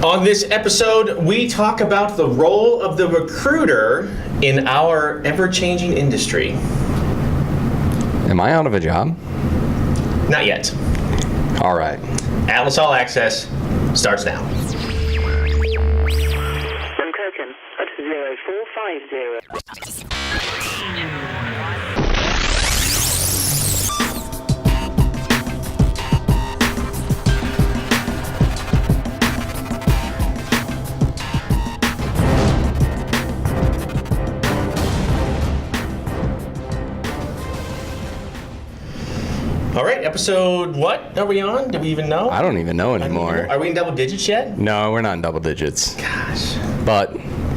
On this episode, we talk about the role of the recruiter in our ever-changing industry. Am I out of a job? Not yet. All right. Atlas All Access starts now. Kirkham at 0450. All right, episode what are we on? Do we even know? I don't even know anymore. Are we in double digits yet? No, we're not in double digits. Gosh. But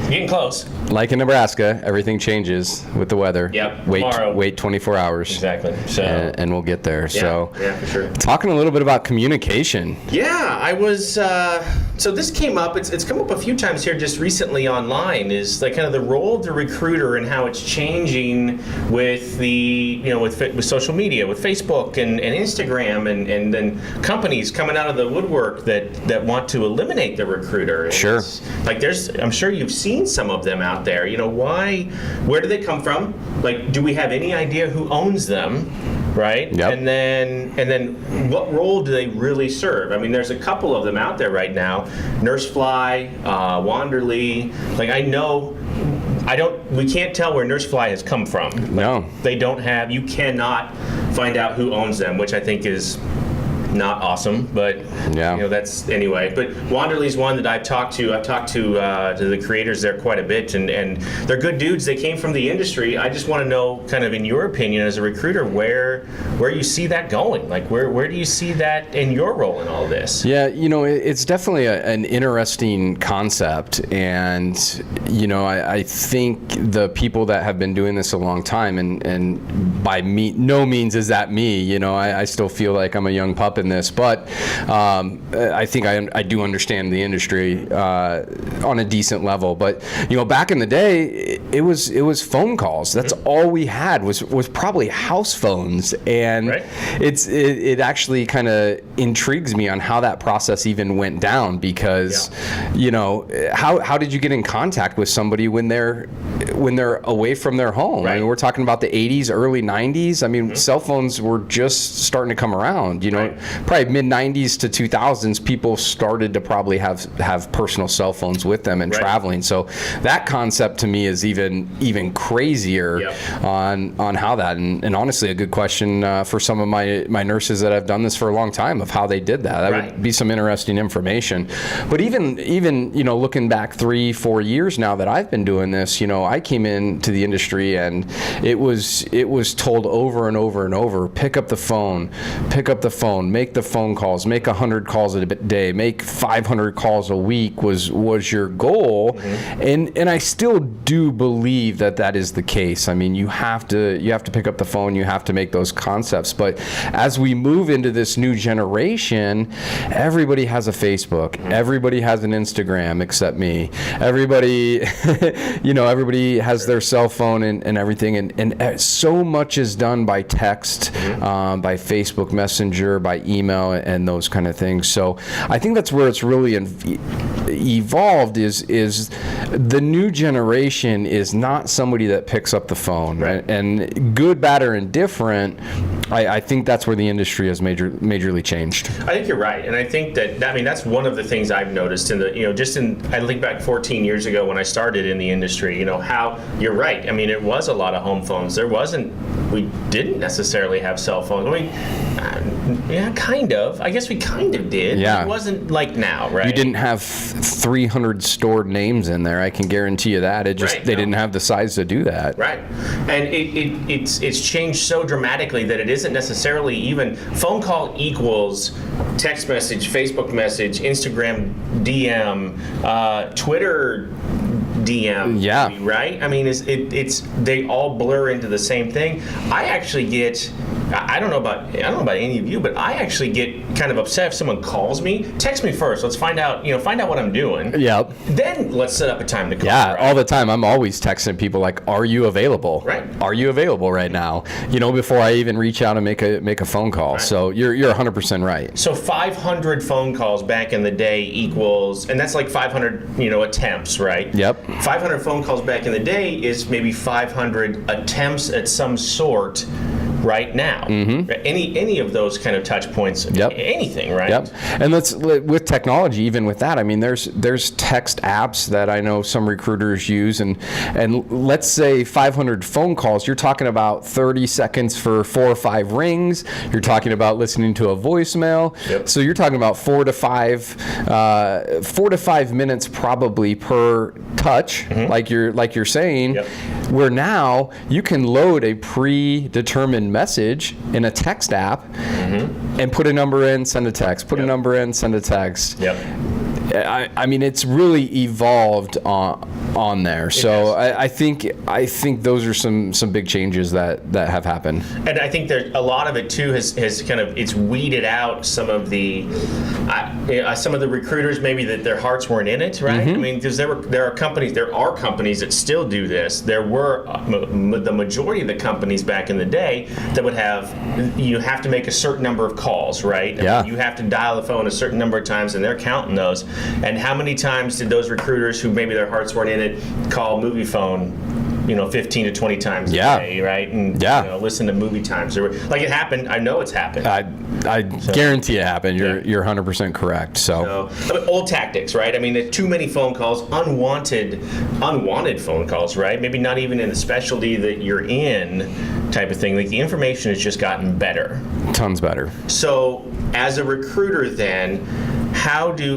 Getting close. like in Nebraska, everything changes with the weather. Yep. Wait Tomorrow. 24 hours. Exactly. So. And we'll get there. Yeah, for sure. Talking a little bit about communication. Yeah, I was. So this came up. It's come up a few times here just recently online. Is like kind of the role of the recruiter and how it's changing with the with social media, with Facebook and Instagram, and then companies coming out of the woodwork that want to eliminate the recruiter. And Sure. Like I'm sure you've seen some of them out there. Where do they come from? Like, do we have any idea who owns them? Right? Yep. And then what role do they really serve? I mean, there's a couple of them out there right now. Nursefly, Wanderly. Like, we can't tell where Nursefly has come from. No. You cannot find out who owns them, which I think is not awesome, but Yeah. that's anyway. But Wanderly's one that I've talked to the creators there quite a bit, and they're good dudes. They came from the industry. I just want to know, kind of in your opinion as a recruiter, where you see that going. Like, where do you see that in your role in all this? Yeah, it's definitely an interesting concept, and I think the people that have been doing this a long time, and by no means is that me. I still feel like I'm a young pup in this, but I think I do understand the industry on a decent level. But back in the day, it was phone calls. That's all we had was probably house phones, and Right. it actually kind of intrigues me on how that process even went down, because how did you get in contact with somebody when they're away from their home? Right. I mean, we're talking about the 80s, early 90s. I mean, cell phones were just starting to come around. Right. Probably mid 90s to 2000s, people started to probably have personal cell phones with them and Right. traveling. So that concept to me is even crazier. Yep. on how that, and honestly a good question for some of my nurses that have done this for a long time, of how they did that. That Right. would be some interesting information. But even looking back 3-4 years now that I've been doing this, I came into the industry and it was told over and over and over, pick up the phone, make the phone calls, make 100 calls a day, make 500 calls a week was your goal. Mm-hmm. And I still do believe that is the case. I mean, you have to pick up the phone, you have to make those concepts. But as we move into this new generation, everybody has a Facebook, everybody has an Instagram except me. Everybody everybody has their cell phone and everything, and so much is done by text, by Facebook Messenger, by email, and those kind of things. So I think that's where it's really evolved, is the new generation is not somebody that picks up the phone. Right. And good, bad, or indifferent, I think that's where the industry has majorly changed. I think you're right, and I think that's one of the things I've noticed in the I think back 14 years ago when I started in the industry. How you're right. I mean, it was a lot of home phones. We didn't necessarily have cell phones. I mean, yeah, kind of. I guess we kind of did. Yeah. But it wasn't like now, right? You didn't have 300 stored names in there. I can guarantee you that. They didn't have the size to do that. Right, and it's changed so dramatically that it isn't necessarily even phone call equals text message, Facebook message, Instagram DM, Twitter DM. Yeah. Right? I mean, they all blur into the same thing. I actually get I don't know about any of you, but I actually get kind of upset if someone calls me. Text me first. Let's find out what I'm doing. Yep. Then let's set up a time to call. Yeah, right? all the time. I'm always texting people like, "Are you available? Right. Are you available right now?" Before I even reach out and make a phone call. Right. So you're 100% right. So 500 phone calls back in the day equals, and that's like 500 attempts, right? Yep. 500 phone calls back in the day is maybe 500 attempts at some sort right now. Mm-hmm. Any of those kind of touch points, yep. Anything, right? Yep. And with technology, even with that, I mean, there's text apps that I know some recruiters use, and let's say 500 phone calls, you're talking about 30 seconds for 4 or 5 rings. You're talking about listening to a voicemail. Yep. So you're talking about 4 to 5 minutes probably per touch, mm-hmm. like you're saying. Yep. Where now you can load a predetermined message in a text app, mm-hmm. and put a number in, send a text. Put a number in, send a text. Yep. I mean, it's really evolved on there. So I think those are some big changes that have happened. And I think there's a lot of it too has kind of, it's weeded out some of the recruiters maybe that their hearts weren't in it, right? Mm-hmm. I mean, because there are companies that still do this. There were the majority of the companies back in the day that would you have to make a certain number of calls, right? Yeah. I mean, you have to dial the phone a certain number of times, and they're counting those. And how many times did those recruiters who maybe their hearts weren't in it call movie phone 15 to 20 times a day, right? And listen to movie times. Like it happened. I know it's happened. I guarantee it happened. You're 100% correct. So old tactics, right? I mean, too many phone calls, unwanted phone calls, right? Maybe not even in the specialty that you're in, type of thing. Like the information has just gotten better. Tons better. So as a recruiter, then,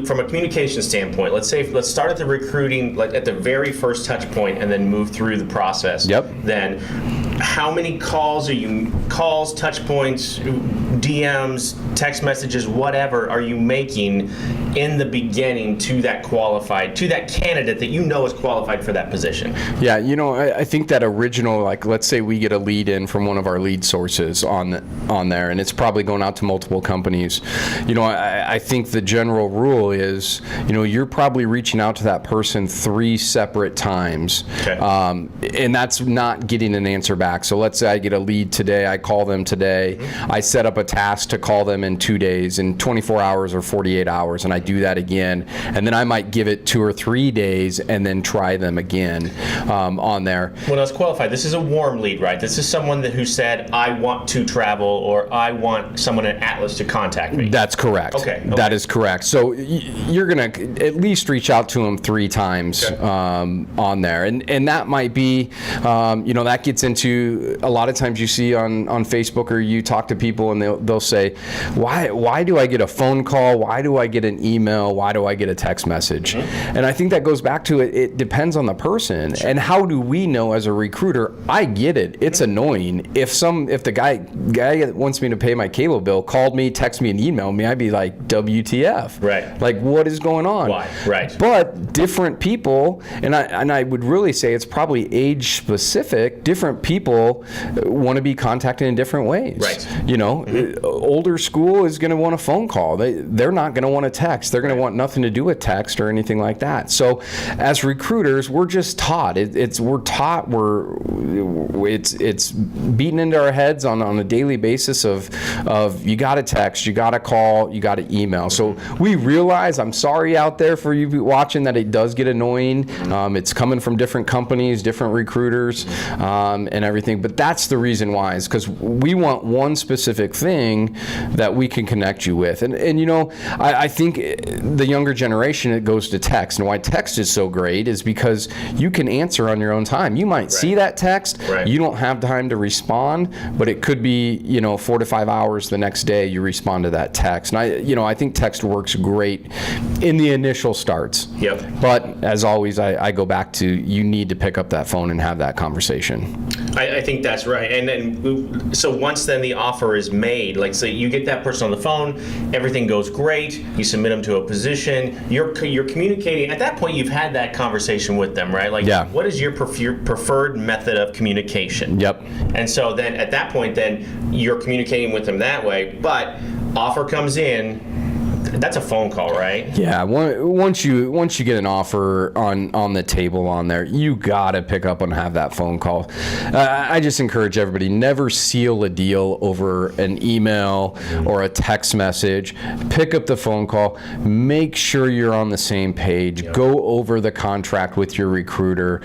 from a communication standpoint, let's start at the recruiting, like at the very first touch point, and then move through the process. Yep. Then, how many touch points, DMs, text messages, whatever, are you making in the beginning to that candidate that is qualified for that position? Yeah, I think that original, like, let's say we get a lead in from one of our lead sources on there, and it's probably going out to multiple companies. I think the general rule is, you're probably reaching out to that person 3 separate times. Okay. And that's not getting an answer back. So let's say I get a lead today, I call them today, mm-hmm. I set up a task to call them in 2 days, in 24 hours or 48 hours, and I do that again, and then I might give it 2 or 3 days and then try them again on there. When I was qualified, this is a warm lead, right? This is someone who said, I want to travel, or I want someone at Atlas to contact me. That's correct. Okay. That is correct. So you're going to at least reach out to them 3 times on there. And that might be, that gets into, a lot of times you see on Facebook, or you talk to people and they'll say, why do I get a phone call? Why do I get an email? Why do I get a text message? Mm-hmm. And I think that goes back to it depends on the person. Sure. And how do we know as a recruiter? I get it. It's annoying. If the guy that wants me to pay my cable bill called me, texted me, and emailed me, I'd be like, WTF? Right. Like, what is going on? Why? Right. But different people, and I would really say it's probably age specific, different people want to be contacted in different ways. Right. Mm-hmm. Older school is going to want a phone call. They're not going to want a text. They're going to want nothing to do with text or anything like that. So as recruiters, we're just taught. It's beaten into our heads on a daily basis of you got to text, you got to call, you got to email. So we realize, I'm sorry out there for you watching, that it does get annoying. It's coming from different companies, different recruiters, and everything. But that's the reason why, is because we want one specific thing that we can connect you with. And I think the younger generation, it goes to text. And why text is so great is because you can answer on your own time. You might see that text. Right. You don't have time to respond, but it could be 4 to 5 hours the next day you respond to that text. And I think text works great in the initial starts. Yep. But as always, I go back to, you need to pick up that phone and have that conversation. I think that's right. And then, so once then the offer is made, like say you get that person on the phone, everything goes great, you submit them to a position, you're communicating. At that point, you've had that conversation with them, right? Like, what is your preferred method of communication? Yep. And so then at that point, then you're communicating with them that way. But offer comes in. That's a phone call, right? Yeah. Once you get an offer on the table on there, you gotta pick up and have that phone call. I just encourage everybody, never seal a deal over an email or a text message. Pick up the phone call. Make sure you're on the same page. Yep. Go over the contract with your recruiter.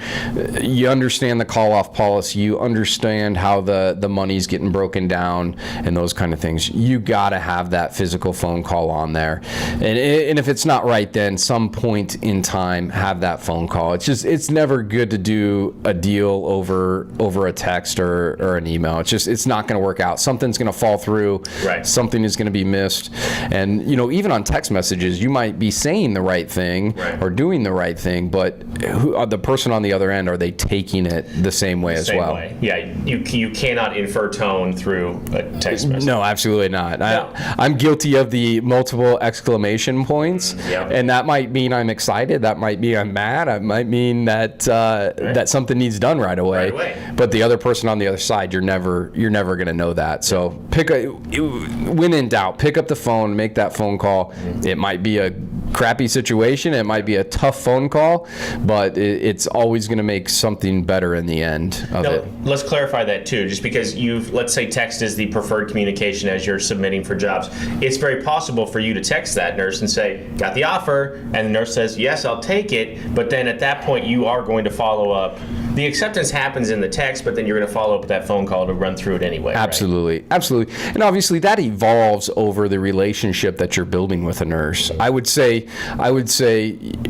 You understand the call-off policy. You understand how the money's getting broken down and those kind of things. You gotta have that physical phone call on there. And if it's not right, then some point in time have that phone call. It's never good to do a deal over a text or an email. It's not going to work out. Something's going to fall through. Right. Something is going to be missed. And even on text messages, you might be saying the right thing or doing the right thing, but the person on the other end, are they taking it the same way as well? Way. Yeah, you cannot infer tone through a text message. No, absolutely not. No. I'm guilty of the multiple exclamation points, and that might mean I'm excited. That might mean I'm mad. It might mean that that something needs done right away. But the other person on the other side, you're never going to know that. So when in doubt, pick up the phone, make that phone call. It might be a crappy situation. It might be a tough phone call, but it's always going to make something better in the end of it. Let's clarify that too, just because let's say text is the preferred communication as you're submitting for jobs. It's very possible for you to text that nurse and say, got the offer, and the nurse says, yes, I'll take it, but then at that point you are going to follow up. The acceptance happens in the text, but then you're going to follow up with that phone call to run through it anyway. Absolutely. Right? Absolutely. And obviously that evolves over the relationship that you're building with a nurse. I would say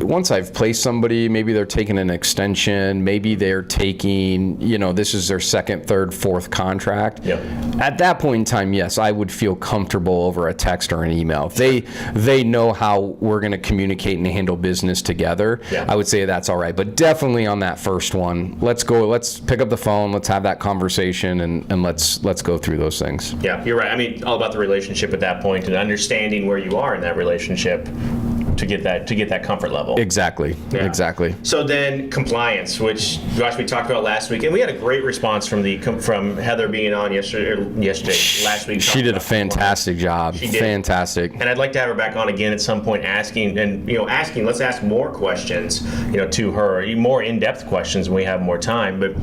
once I've placed somebody, maybe they're taking an extension, maybe they're taking, this is their second, third, fourth contract. Yep. At that point in time, yes, I would feel comfortable over a text or an email. They know how we're going to communicate and handle business together. Yeah. I would say that's all right. But definitely on that first one, let's pick up the phone, let's have that conversation, and let's go through those things. Yeah, you're right. I mean, all about the relationship at that point and understanding where you are in that relationship to get that comfort level. Exactly. Yeah. Exactly. So then compliance, which Josh, we talked about last week, and we had a great response from Heather being on yesterday, last week. She did a fantastic job. She did. Fantastic. And I'd like to have her back on again at some point, let's ask more questions, to her, more in-depth questions when we have more time. But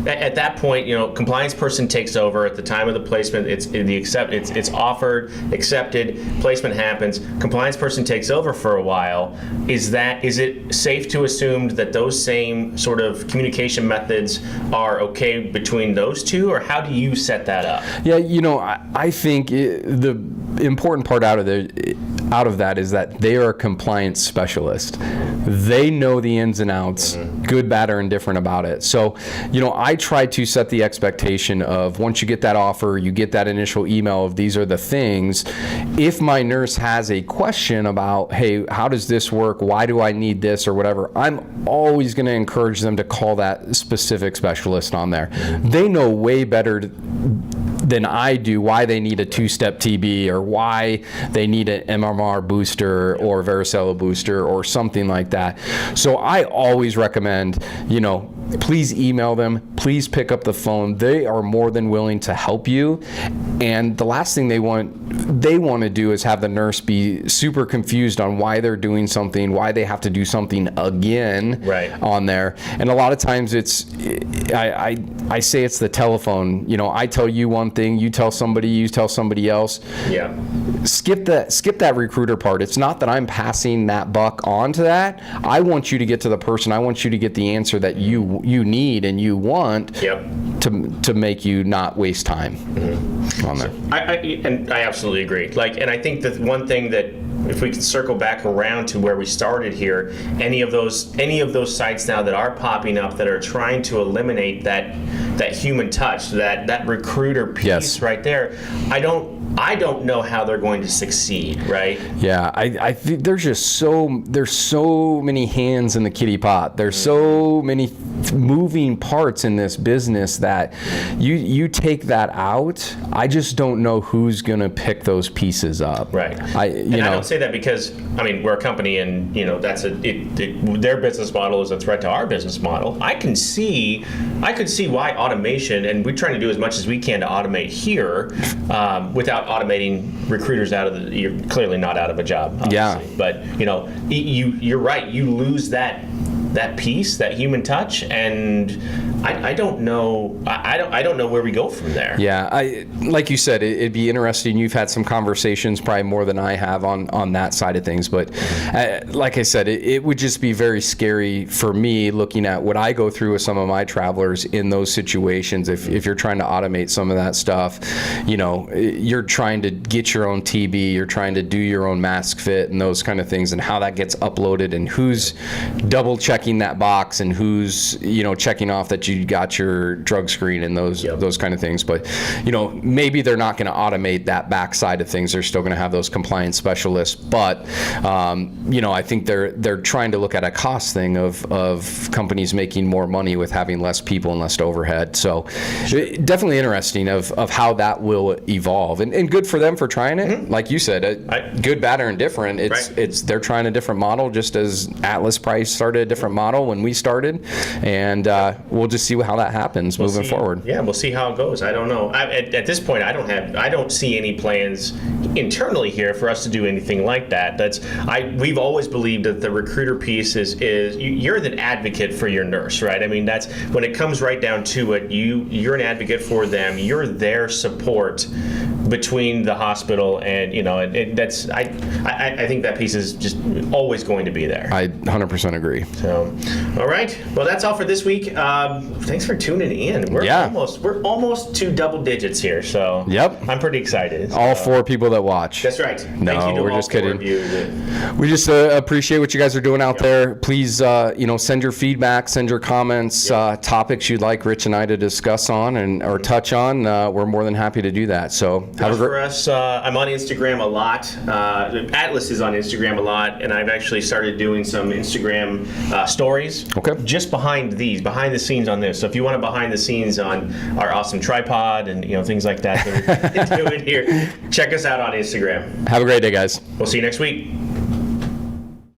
at that point, compliance person takes over at the time of the placement. It's offered, accepted, placement happens. Compliance person takes over for a while. Is it safe to assume that those same sort of communication methods are okay between those two, or how do you set that up? Yeah, I think the important part out of that is that they are a compliance specialist. They know the ins and outs, good, bad, or indifferent about it. So, I try to set the expectation of once you get that offer, you get that initial email of these are the things. If my nurse has a question about, hey, how does this work? Why do I need this or whatever? I'm always going to encourage them to call that specific specialist on there. They know way better than I do why they need a two-step TB or why they need an MMR booster or varicella booster or something like that. So I always recommend, please email them, please pick up the phone. They are more than willing to help you. And the last thing they want to do is have the nurse be super confused on why they're doing something, why they have to do something again on there. And a lot of times I say it's the telephone. I tell you one thing, you tell somebody else. Yeah. Skip that recruiter part. It's not that I'm passing that buck on to that. I want you to get to the person. I want you to get the answer that you need and you want to make you not waste time on there. I absolutely agree. And I think that one thing that, if we can circle back around to where we started here, any of those sites now that are popping up that are trying to eliminate that human touch, that recruiter piece right there, I don't know how they're going to succeed, right? Yeah, I think there's so many hands in the kitty pot. There's so many moving parts in this business that you take that out, I just don't know who's going to pick those pieces up. Right. I don't say that because, we're a company and, their business model is a threat to our business model. I could see why automation, and we're trying to do as much as we can to automate here without automating recruiters you're clearly not out of a job, obviously. Yeah. But, you're right. You lose that piece, that human touch, and I don't know. I don't know where we go from there. Yeah, like you said, it'd be interesting. You've had some conversations, probably more than I have, on that side of things. But like I said, it would just be very scary for me looking at what I go through with some of my travelers in those situations. If you're trying to automate some of that stuff, you're trying to get your own TB, you're trying to do your own mask fit and those kind of things, and how that gets uploaded and who's double checking that box and who's checking off that you got your drug screen and those kind of things. But maybe they're not going to automate that back side of things. They're still going to have those compliance specialists. But I think they're trying to look at a cost thing of companies making more money with having less people and less overhead. So definitely interesting of how that will evolve, and good for them for trying it. Mm-hmm. Like you said, good, bad, or indifferent. They're trying a different model, just as Atlas Price started a different model when we started, and we'll just see how that happens moving forward. Yeah, we'll see how it goes. I don't know. At this point, I don't see any plans internally here for us to do anything like that. We've always believed that the recruiter piece is you're the advocate for your nurse, right? That's when it comes right down to it. You're an advocate for them. You're their support between the hospital and that's I think that piece is just always going to be there. I 100% agree. So, all right. Well, that's all for this week. Thanks for tuning in. We're almost to double digits here. So yep. I'm pretty excited. All 4 people that watch. That's right. No, Thank you to we're all just 4 kidding. of you. We just appreciate what you guys are doing out there. Please, send your feedback, send your comments, topics you'd like Rich and I to discuss on or touch on. We're more than happy to do that. So for us, I'm on Instagram a lot. Atlas is on Instagram a lot, and I've actually started doing some Instagram stories. Okay. Just behind the scenes on this. So if you want to behind the scenes on our awesome tripod and things like that we're doing here, check us out on Instagram. Have a great day, guys. We'll see you next week.